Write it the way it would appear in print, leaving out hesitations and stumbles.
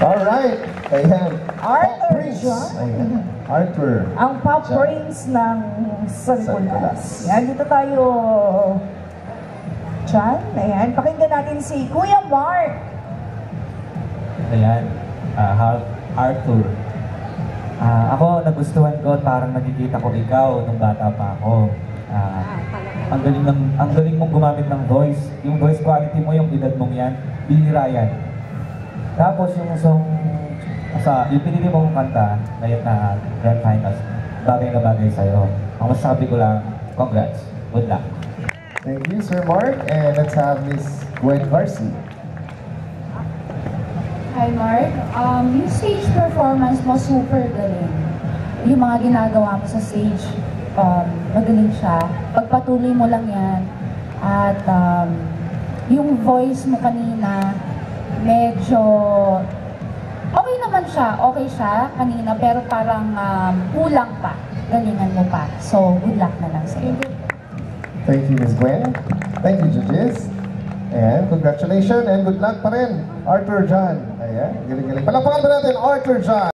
Alright. Ayan. Arthur Prince. John. Ayan. Arthur. Ang Pop John. Prince ng San San Nicolas. Nicolas. Yan, dito tayo. John, ayan. Pakinggan natin si Kuya Mark. Ayan, Arthur. Ako, nagustuhan ko, parang nakikita ko ikaw nung bata pa ako. Ang galing mong gumamit ng voice. Yung voice quality mo, yung edad mong yan, bihira yan. Tapos yung yung pinili mong kanta, ngayon na Grand Finals, bagay na bagay sa'yo. Ang masasabi ko lang, congrats. Good luck. Thank you, Sir Mark. And let's have Miss Gwen Garcia. Hi Mark, yung stage performance mo super galing. Yung mga ginagawa mo sa stage, magaling siya. Pagpatuloy mo lang yan. At yung voice mo kanina, medyo okay naman siya, okay siya kanina, pero parang kulang pa. Galingan mo pa. So, good luck na lang sa'yo. Thank you, Miss Gwen. Thank you, judges. And congratulations and good luck pa rin, Arthur John. Ayan, galing-galing. Palakpakan pa natin, Arthur John.